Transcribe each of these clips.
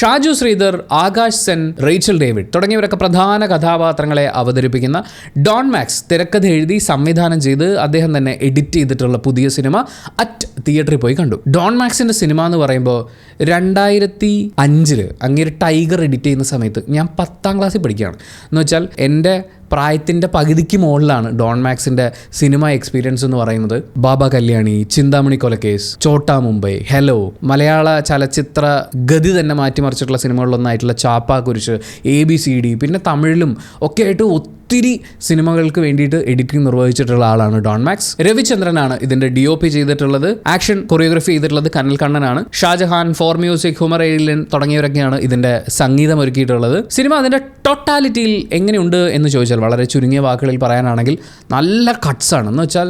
Shaju Sridhar, Akash Sen, Rachel David തുടങ്ങിയവരൊക്കെ പ്രധാന കഥാപാത്രങ്ങളെ അവതരിപ്പിക്കുന്ന ഡോൺ മാക്സ് തിരക്കഥ എഴുതി സംവിധാനം ചെയ്ത് അദ്ദേഹം തന്നെ എഡിറ്റ് ചെയ്തിട്ടുള്ള പുതിയ സിനിമ അറ്റ് തിയേറ്ററിൽ പോയി കണ്ടു. ഡോൺ മാക്സിൻ്റെ സിനിമ എന്ന് പറയുമ്പോൾ 2005 അങ്ങേര് ടൈഗർ എഡിറ്റ് ചെയ്യുന്ന സമയത്ത് ഞാൻ 10ാം ക്ലാസ്സിൽ പഠിക്കുകയാണ്. എന്ന് വെച്ചാൽ എൻ്റെ പ്രായത്തിൻ്റെ പകുതിക്ക് മുകളിലാണ് ഡോൺ മാക്സിൻ്റെ സിനിമ എക്സ്പീരിയൻസ് എന്ന് പറയുന്നത്. ബാബ കല്യാണി, ചിന്താമണി കൊലക്കേസ്, ചോട്ടാ മുംബൈ, ഹെലോ, മലയാള ചലച്ചിത്ര ഗതി തന്നെ മാറ്റിമറിച്ചിട്ടുള്ള സിനിമകളിലൊന്നായിട്ടുള്ള ചാപ്പാക്കുരിശ്, ABCD, പിന്നെ തമിഴിലും ഒക്കെ ആയിട്ട് ഒത്തിരി സിനിമകൾക്ക് വേണ്ടിയിട്ട് എഡിറ്റിംഗ് നിർവഹിച്ചിട്ടുള്ള ആളാണ് ഡോൺ മാക്സ്. രവിചന്ദ്രനാണ് ഇതിൻ്റെ DOP ചെയ്തിട്ടുള്ളത്. ആക്ഷൻ കൊറിയോഗ്രഫി ചെയ്തിട്ടുള്ളത് കനൽ കണ്ണനാണ്. ഷാജഹാൻ, ഫോർ മ്യൂസിക്, ഹുമർ എയിലൻ തുടങ്ങിയവരൊക്കെയാണ് ഇതിൻ്റെ സംഗീതം ഒരുക്കിയിട്ടുള്ളത്. സിനിമ അതിൻ്റെ ടോട്ടാലിറ്റിയിൽ എങ്ങനെയുണ്ട് എന്ന് ചോദിച്ചാൽ വളരെ ചുരുങ്ങിയ വാക്കുകളിൽ പറയാനാണെങ്കിൽ നല്ല കട്ട്സാണ്. എന്ന് വെച്ചാൽ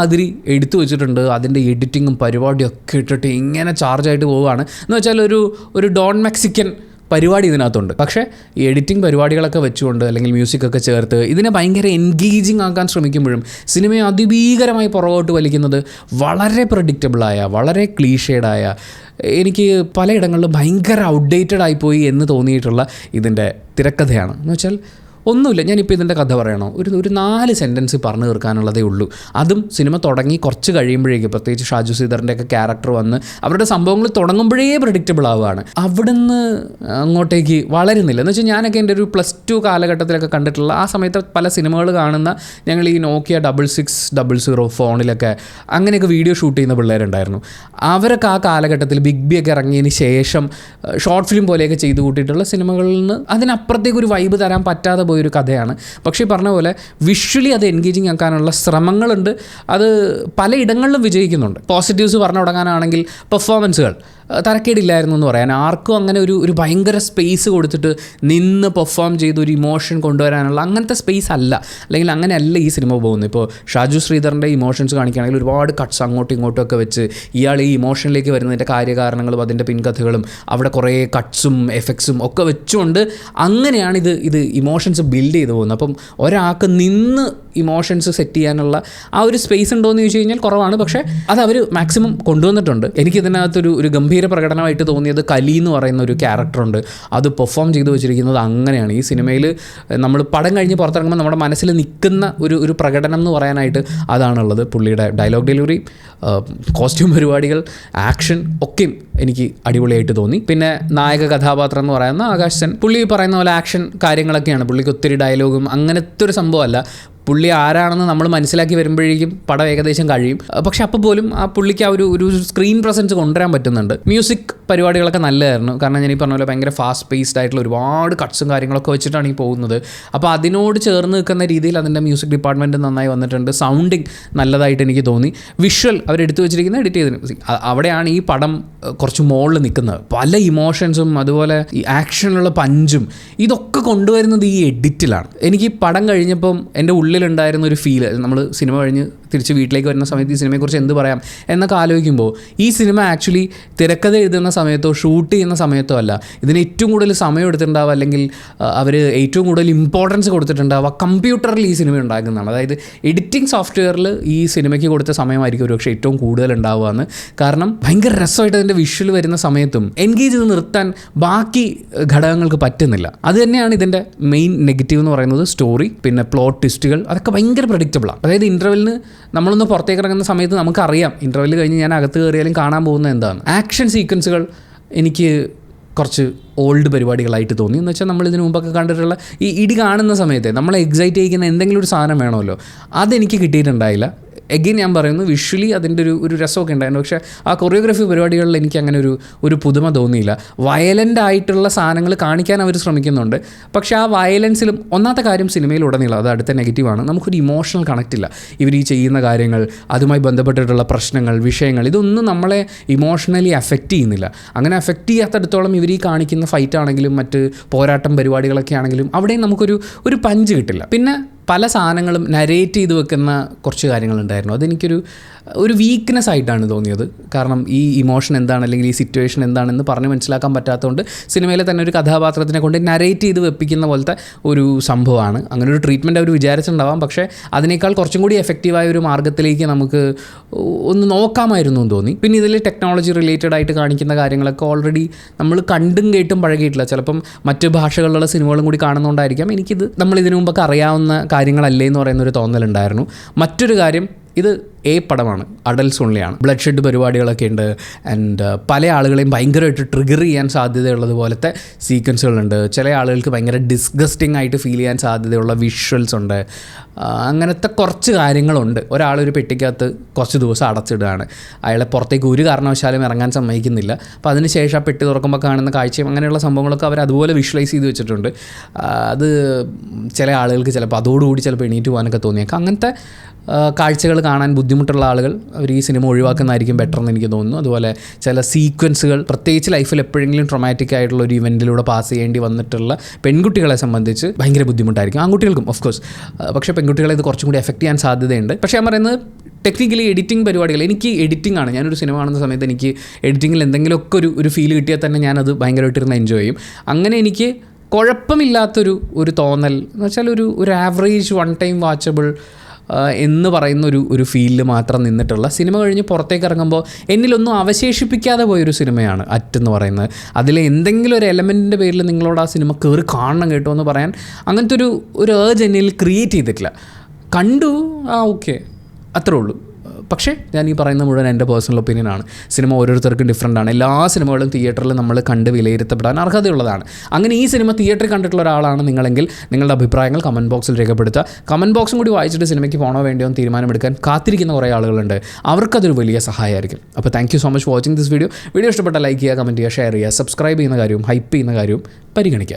അതിരി എടുത്തു വെച്ചിട്ടുണ്ട്. അതിൻ്റെ എഡിറ്റിങ്ങും പരിപാടിയും ഒക്കെ ഇട്ടിട്ട് ഇങ്ങനെ ചാർജായിട്ട് പോവുകയാണ്. എന്ന് വെച്ചാൽ ഒരു ഡോൺ മെക്സിക്കൻ പരിപാടി ഇതിനകത്തുണ്ട്. പക്ഷേ ഈ എഡിറ്റിംഗ് പരിപാടികളൊക്കെ വെച്ചുകൊണ്ട് അല്ലെങ്കിൽ മ്യൂസിക്കൊക്കെ ചേർത്ത് ഇതിനെ ഭയങ്കര എൻഗേജിങ് ആക്കാൻ ശ്രമിക്കുമ്പോഴും സിനിമയെ അതിഭീകരമായി പുറകോട്ട് വലിക്കുന്നത് വളരെ പ്രഡിക്റ്റബിളായ, വളരെ ക്ലീഷേഡായ, എനിക്ക് പലയിടങ്ങളിലും ഭയങ്കര ഔട്ട്ഡേറ്റഡ് ആയിപ്പോയി എന്ന് തോന്നിയിട്ടുള്ള ഇതിൻ്റെ തിരക്കഥയാണ്. എന്ന് വെച്ചാൽ ഒന്നുമില്ല, ഞാനിപ്പോൾ ഇതിൻ്റെ കഥ പറയണോ, ഒരു 4 സെൻറ്റൻസ് പറഞ്ഞു തീർക്കാനുള്ളതേ ഉള്ളൂ. അതും സിനിമ തുടങ്ങി കുറച്ച് കഴിയുമ്പോഴേക്കും, പ്രത്യേകിച്ച് ഷാജു ശ്രീധറിൻ്റെയൊക്കെ ക്യാരക്ടർ വന്ന് അവരുടെ സംഭവങ്ങൾ തുടങ്ങുമ്പോഴേ പ്രഡിക്റ്റബിൾ ആവുകയാണ്. അവിടുന്ന് അങ്ങോട്ടേക്ക് വളരുന്നില്ല. എന്ന് വെച്ചാൽ ഞാനൊക്കെ എൻ്റെ ഒരു +2 കാലഘട്ടത്തിലൊക്കെ കണ്ടിട്ടുള്ള ആ സമയത്ത് പല സിനിമകൾ കാണുന്ന ഞങ്ങൾ ഈ നോക്കിയ 6600 ഫോണിലൊക്കെ അങ്ങനെയൊക്കെ വീഡിയോ ഷൂട്ട് ചെയ്യുന്ന പിള്ളേരുണ്ടായിരുന്നു. അവരൊക്കെ ആ കാലഘട്ടത്തിൽ ബിഗ് ബി ഒക്കെ ഇറങ്ങിയതിന് ശേഷം ഷോർട്ട് ഫിലിം പോലെയൊക്കെ ചെയ്തു കൂട്ടിയിട്ടുള്ള സിനിമകളിൽ നിന്ന് അതിനപ്പുറത്തേക്ക് ഒരു വൈബ് തരാൻ പറ്റാതെ ഒരു കഥയാണ്. പക്ഷേ ഈ പറഞ്ഞ പോലെ വിഷ്വലി അത് എൻഗേജിങ് ആക്കാനുള്ള ശ്രമങ്ങളുണ്ട്. അത് പലയിടങ്ങളിലും വിജയിക്കുന്നുണ്ട്. പോസിറ്റീവ്സ് പറഞ്ഞു തുടങ്ങാനാണെങ്കിൽ പെർഫോമൻസുകൾ തരക്കേടില്ലായിരുന്നു എന്ന് പറയാൻ. ആർക്കും അങ്ങനെ ഒരു ഭയങ്കര സ്പേസ് കൊടുത്തിട്ട് നിന്ന് പെർഫോം ചെയ്ത് ഒരു ഇമോഷൻ കൊണ്ടുവരാനുള്ള അങ്ങനത്തെ സ്പേസ് അല്ല, അല്ലെങ്കിൽ അങ്ങനെയല്ല ഈ സിനിമ പോകുന്നത്. ഇപ്പോൾ ഷാജു ശ്രീധറിൻ്റെ ഇമോഷൻസ് കാണിക്കുകയാണെങ്കിൽ ഒരുപാട് കട്ട്സ് അങ്ങോട്ടും ഇങ്ങോട്ടും ഒക്കെ വെച്ച് ഇയാൾ ഈ ഇമോഷനിലേക്ക് വരുന്നതിൻ്റെ കാര്യകാരണങ്ങളും അതിൻ്റെ പിൻകഥകളും അവിടെ കുറേ കട്ട്സും എഫക്ട്സും ഒക്കെ വെച്ചുകൊണ്ട് അങ്ങനെയാണ് ഇത് ഇമോഷൻസ് ബിൽഡ് ചെയ്ത് പോകുന്നത്. അപ്പം ഒരാൾക്ക് നിന്ന് ഇമോഷൻസ് സെറ്റ് ചെയ്യാനുള്ള ആ ഒരു സ്പേസ് ഉണ്ടോ എന്ന് ചോദിച്ചു കഴിഞ്ഞാൽ കുറവാണ്. പക്ഷേ അത് അവർ മാക്സിമം കൊണ്ടുവന്നിട്ടുണ്ട്. എനിക്കിതിനകത്തൊരു ഗംഭീര പ്രകടനമായിട്ട് തോന്നിയത് കലി എന്ന് പറയുന്ന ഒരു ക്യാരക്ടറുണ്ട്. അത് പെർഫോം ചെയ്ത് വെച്ചിരിക്കുന്നത് അങ്ങനെയാണ്. ഈ സിനിമയിൽ നമ്മൾ പടം കഴിഞ്ഞ് പുറത്തിറങ്ങുമ്പോൾ നമ്മുടെ മനസ്സിൽ നിൽക്കുന്ന ഒരു പ്രകടനം എന്ന് പറയാനായിട്ട് അതാണുള്ളത്. പുള്ളിയുടെ ഡയലോഗ് ഡെലിവറി, കോസ്റ്റ്യൂം പരിപാടികൾ, ആക്ഷൻ ഒക്കെയും എനിക്ക് അടിപൊളിയായിട്ട് തോന്നി. പിന്നെ നായക കഥാപാത്രം എന്ന് പറയുന്ന ആകാശ് സെൻ, പുള്ളി പറയുന്ന പോലെ ആക്ഷൻ കാര്യങ്ങളൊക്കെയാണ്. പുള്ളിക്ക് ഒത്തിരി ഡയലോഗും അങ്ങനത്തെ ഒരു സംഭവമല്ല. പുള്ളി ആരാണെന്ന് നമ്മൾ മനസ്സിലാക്കി വരുമ്പോഴേക്കും പടം ഏകദേശം കഴിയും. പക്ഷെ അപ്പോൾ പോലും ആ പുള്ളിക്ക് ആ ഒരു സ്ക്രീൻ പ്രസൻസ് കൊണ്ടുവരാൻ പറ്റുന്നുണ്ട്. മ്യൂസിക് പരിപാടികളൊക്കെ നല്ലതായിരുന്നു. കാരണം ഞാൻ ഈ പറഞ്ഞ പോലെ ഭയങ്കര ഫാസ്റ്റ് പേസ്ഡ് ആയിട്ടുള്ള ഒരുപാട് കട്ട്സും കാര്യങ്ങളൊക്കെ വെച്ചിട്ടാണ് ഈ പോകുന്നത്. അപ്പോൾ അതിനോട് ചേർന്ന് നിൽക്കുന്ന രീതിയിൽ അതിൻ്റെ മ്യൂസിക് ഡിപ്പാർട്ട്മെൻറ്റ് നന്നായി വന്നിട്ടുണ്ട്. സൗണ്ടിങ് നല്ലതായിട്ട് എനിക്ക് തോന്നി. വിഷ്വൽ അവരെടുത്ത് വെച്ചിരിക്കുന്ന എഡിറ്റ് ചെയ്തതിന് അവിടെയാണ് ഈ പടം കുറച്ച് മുകളിൽ നിൽക്കുന്നത്. പല ഇമോഷൻസും അതുപോലെ ഈ ആക്ഷനുള്ള പഞ്ചും ഇതൊക്കെ കൊണ്ടുവരുന്നത് ഈ എഡിറ്റിലാണ്. എനിക്ക് പടം കഴിഞ്ഞപ്പം എൻ്റെ ഉള്ളിലുണ്ടായിരുന്ന ഒരു ഫീല്, നമ്മൾ സിനിമ കഴിഞ്ഞ് തിരിച്ച് വീട്ടിലേക്ക് വരുന്ന സമയത്ത് ഈ സിനിമയെക്കുറിച്ച് എന്ത് പറയാം എന്നൊക്കെ ആലോചിക്കുമ്പോൾ ഈ സിനിമ ആക്ച്വലി തിരക്കഥ എഴുതുന്ന സമയത്തോ ഷൂട്ട് ചെയ്യുന്ന സമയത്തോ അല്ല, ഇതിന് ഏറ്റവും കൂടുതൽ സമയം എടുത്തിട്ടുണ്ടാവുക, അല്ലെങ്കിൽ അവർ ഏറ്റവും കൂടുതൽ ഇമ്പോർട്ടൻസ് കൊടുത്തിട്ടുണ്ടാവുക കമ്പ്യൂട്ടറിൽ ഈ സിനിമ ഉണ്ടാക്കുന്നതാണ്. അതായത് എഡിറ്റിംഗ് സോഫ്റ്റ്വെയറിൽ ഈ സിനിമയ്ക്ക് കൊടുത്ത സമയമായിരിക്കും ഒരുപക്ഷെ ഏറ്റവും കൂടുതൽ ഉണ്ടാവുകയെന്ന്. കാരണം ഭയങ്കര രസമായിട്ട് അതിൻ്റെ വിഷ്വൽ വരുന്ന സമയത്തും എൻഗേജ് ചെയ്ത് നിർത്താൻ ബാക്കി ഘടകങ്ങൾക്ക് പറ്റുന്നില്ല. അത് തന്നെയാണ് ഇതിൻ്റെ മെയിൻ നെഗറ്റീവ് എന്ന് പറയുന്നത്. സ്റ്റോറി, പിന്നെ പ്ലോട്ട് ട്വിസ്റ്റുകൾ, അതൊക്കെ ഭയങ്കര പ്രഡിക്റ്റബിളാണ്. അതായത് ഇൻ്റർവെല്ലിന് നമ്മളൊന്ന് പുറത്തേക്ക് ഇറങ്ങുന്ന സമയത്ത് നമുക്കറിയാം ഇൻ്റർവെല്ല് കഴിഞ്ഞ് ഞാൻ അകത്ത് കയറിയാലും കാണാൻ പോകുന്നത് എന്താണ്. ആക്ഷൻ സീക്വൻസുകൾ എനിക്ക് കുറച്ച് ഓൾഡ് പരിപാടികളായിട്ട് തോന്നി. എന്ന് വെച്ചാൽ നമ്മൾ ഇതിനു മുമ്പൊക്കെ കണ്ടിട്ടുള്ള ഈ ഇടി കാണുന്ന സമയത്ത് നമ്മളെ എക്സൈറ്റ് ചെയ്യിക്കുന്ന എന്തെങ്കിലും ഒരു സാധനം വേണമല്ലോ, അതെനിക്ക് കിട്ടിയിട്ടുണ്ടായില്ല. എഗെയിൻ ഞാൻ പറയുന്നു, വിഷ്വലി അതിൻ്റെ ഒരു രസമൊക്കെ ഉണ്ടായിരുന്നു. പക്ഷേ ആ കൊറിയോഗ്രഫി പരിപാടികളിൽ എനിക്ക് അങ്ങനെ ഒരു പുതുമ തോന്നിയില്ല. വയലൻ്റ് ആയിട്ടുള്ള സാധനങ്ങൾ കാണിക്കാൻ അവർ ശ്രമിക്കുന്നുണ്ട്. പക്ഷേ ആ വയലൻസിലും ഒന്നാമത്തെ കാര്യം സിനിമയിലുടനീളം അത് അടുത്ത നെഗറ്റീവാണ്, നമുക്കൊരു ഇമോഷണൽ കണക്റ്റ് ഇല്ല. ഇവർ ഈ ചെയ്യുന്ന കാര്യങ്ങൾ, അതുമായി ബന്ധപ്പെട്ടിട്ടുള്ള പ്രശ്നങ്ങൾ, വിഷയങ്ങൾ, ഇതൊന്നും നമ്മളെ ഇമോഷണലി അഫക്റ്റ് ചെയ്യുന്നില്ല. അങ്ങനെ അഫക്റ്റ് ചെയ്യാത്തടത്തോളം ഇവർ ഈ കാണിക്കുന്ന ഫൈറ്റ് ആണെങ്കിലും മറ്റ് പോരാട്ടം പരിപാടികളൊക്കെ ആണെങ്കിലും അവിടെയും നമുക്കൊരു പഞ്ച് കിട്ടില്ല. പിന്നെ പല സാധനങ്ങളും നരേറ്റ് ചെയ്ത് വെക്കുന്ന കുറച്ച് കാര്യങ്ങളുണ്ടായിരുന്നു. അതെനിക്കൊരു വീക്ക്നെസ് ആയിട്ടാണ് തോന്നിയത്. കാരണം ഈ ഇമോഷൻ എന്താണ് അല്ലെങ്കിൽ ഈ സിറ്റുവേഷൻ എന്താണെന്ന് പറഞ്ഞ് മനസ്സിലാക്കാൻ പറ്റാത്തതുകൊണ്ട് സിനിമയിലെ തന്നെ ഒരു കഥാപാത്രത്തിനെ കൊണ്ട് നരേറ്റ് ചെയ്ത് വെപ്പിക്കുന്ന പോലത്തെ ഒരു സംഭവമാണ്. അങ്ങനെ ഒരു ട്രീറ്റ്മെൻറ്റ് അവർ വിചാരിച്ചിട്ടുണ്ടാവാം. പക്ഷേ അതിനേക്കാൾ കുറച്ചും കൂടി എഫക്റ്റീവായ ഒരു മാർഗ്ഗത്തിലേക്ക് നമുക്ക് ഒന്ന് നോക്കാമായിരുന്നു എന്ന് തോന്നി. പിന്നെ ഇതിൽ ടെക്നോളജി റിലേറ്റഡ് ആയിട്ട് കാണിക്കുന്ന കാര്യങ്ങളൊക്കെ ഓൾറെഡി നമ്മൾ കണ്ടും കേട്ടും പഴകിയിട്ടില്ല. ചിലപ്പം മറ്റ് ഭാഷകളിലുള്ള സിനിമകളും കൂടി കാണുന്നതുകൊണ്ടായിരിക്കാം എനിക്കിത് നമ്മൾ ഇതിനു മുമ്പൊക്കെ അറിയാവുന്ന കാര്യങ്ങളല്ലേ എന്ന് പറയുന്നൊരു തോന്നലുണ്ടായിരുന്നു. മറ്റൊരു കാര്യം, ഇത് പടമാണ്, അഡൽട്സ് ഓൺലിയാണ്. ബ്ലഡ് ഷെഡ് പരിപാടികളൊക്കെ ഉണ്ട്. ആൻഡ് പല ആളുകളെയും ഭയങ്കരമായിട്ട് ട്രിഗർ ചെയ്യാൻ സാധ്യതയുള്ളത് പോലത്തെ സീക്വൻസുകളുണ്ട്. ചില ആളുകൾക്ക് ഭയങ്കര ഡിസ്ഗസ്റ്റിംഗ് ആയിട്ട് ഫീൽ ചെയ്യാൻ സാധ്യതയുള്ള വിഷ്വൽസ് ഉണ്ട്. അങ്ങനത്തെ കുറച്ച് കാര്യങ്ങളുണ്ട്. ഒരാളൊരു പെട്ടിക്കകത്ത് കുറച്ച് ദിവസം അടച്ചിടുകയാണ്, അയാളെ പുറത്തേക്ക് ഒരു കാരണവശാലും ഇറങ്ങാൻ സമ്മതിക്കുന്നില്ല. അപ്പോൾ അതിനുശേഷം ആ പെട്ടി തുറക്കുമ്പോൾ കാണുന്ന കാഴ്ചയും അങ്ങനെയുള്ള സംഭവങ്ങളൊക്കെ അവർ അതുപോലെ വിഷ്വലൈസ് ചെയ്ത് വെച്ചിട്ടുണ്ട്. അത് ചില ആളുകൾക്ക് ചിലപ്പോൾ അതോടുകൂടി ചിലപ്പോൾ എണീറ്റ് പോകാനൊക്കെ തോന്നിയേക്കാം. അങ്ങനത്തെ കാഴ്ചകൾ കാണാൻ ബുദ്ധിമുട്ടുള്ള ആളുകൾ അവർ ഈ സിനിമ ഒഴിവാക്കുന്നതായിരിക്കും ബെറ്റർ എന്ന് എനിക്ക് തോന്നുന്നു. അതുപോലെ ചില സീക്വൻസുകൾ, പ്രത്യേകിച്ച് ലൈഫിൽ എപ്പോഴെങ്കിലും ട്രോമാറ്റിക് ആയിട്ടുള്ള ഒരു ഇവൻറ്റിലൂടെ പാസ് ചെയ്യേണ്ടി വന്നിട്ടുള്ള പെൺകുട്ടികളെ സംബന്ധിച്ച് ഭയങ്കര ബുദ്ധിമുട്ടായിരിക്കും. ആൺകുട്ടികൾക്കും ഓഫ് കോഴ്സ്, പക്ഷേ പെൺകുട്ടികളെ ഇത് കുറച്ചും കൂടി എഫക്റ്റ് ചെയ്യാൻ സാധ്യതയുണ്ട്. പക്ഷേ ഞാൻ പറയുന്നത് ടെക്നിക്കലി എഡിറ്റിംഗ് പരിപാടികൾ, എനിക്ക് എഡിറ്റിംഗ് ആണ്. ഞാനൊരു സിനിമ കാണുന്ന സമയത്ത് എനിക്ക് എഡിറ്റിങ്ങിൽ എന്തെങ്കിലുമൊക്കെ ഒരു ഫീൽ കിട്ടിയാൽ തന്നെ ഞാനത് ഭയങ്കരമായിട്ടിരുന്ന് എൻജോയ് ചെയ്യും. അങ്ങനെ എനിക്ക് കുഴപ്പമില്ലാത്തൊരു തോന്നൽ എന്ന് വെച്ചാൽ ഒരു ആവറേജ് വൺ ടൈം വാച്ചബിൾ എന്ന് പറയുന്ന ഒരു ഫീലിൽ മാത്രം നിന്നിട്ടുള്ള സിനിമ കഴിഞ്ഞ് പുറത്തേക്ക് ഇറങ്ങുമ്പോൾ എന്നിലൊന്നും അവശേഷിപ്പിക്കാതെ പോയൊരു സിനിമയാണ് അറ്റെന്ന് പറയുന്നത്. അതിലെ എന്തെങ്കിലും ഒരു എലമെൻറ്റിൻ്റെ പേരിൽ നിങ്ങളോട് ആ സിനിമ കയറി കാണണം കേട്ടോ എന്ന് പറയാൻ അങ്ങനത്തെ ഒരു ഏർജ് എന്നിൽ ക്രിയേറ്റ് ചെയ്തിട്ടില്ല. കണ്ടു, ഓക്കെ, അത്രേ ഉള്ളൂ. പക്ഷേ ഞാൻ ഈ പറയുന്ന മുഴുവൻ എൻ്റെ പേഴ്സണൽ ഒപ്പീനിയനാണ്. സിനിമ ഓരോരുത്തർക്കും ഡിഫറൻ്റ് ആണ്. എല്ലാ സിനിമകളും തിയേറ്ററിൽ നമ്മൾ കണ്ട് വിലയിരുത്തപ്പെടാൻ അർഹതയുള്ളതാണ്. അങ്ങനെ ഈ സിനിമ തിയേറ്ററിൽ കണ്ടിട്ടുള്ള ഒരാളാണ് നിങ്ങളെങ്കിൽ നിങ്ങളുടെ അഭിപ്രായങ്ങൾ കമൻറ്റ് ബോക്സിൽ രേഖപ്പെടുത്തുക. കമൻറ്റ് ബോക്സും കൂടി വായിച്ചിട്ട് സിനിമയ്ക്ക് പോകണോ വേണ്ടിയോ എന്ന് തീരുമാനമെടുക്കാൻ കാത്തിരിക്കുന്ന കുറേ ആളുകളുണ്ട്. അവർക്കതൊരു വലിയ സഹായമായിരിക്കും. അപ്പോൾ thank you so much for watching this video. Video ഇഷ്ടപ്പെട്ട ലൈക്ക് ചെയ്യുക, കമൻറ്റ് ചെയ്യുക, ഷെയർ ചെയ്യുക, സബ്സ്ക്രൈബ് ചെയ്യുന്ന കാര്യവും ഹൈപ്പ് ചെയ്യുന്ന കാര്യവും പരിഗണിക്കുക.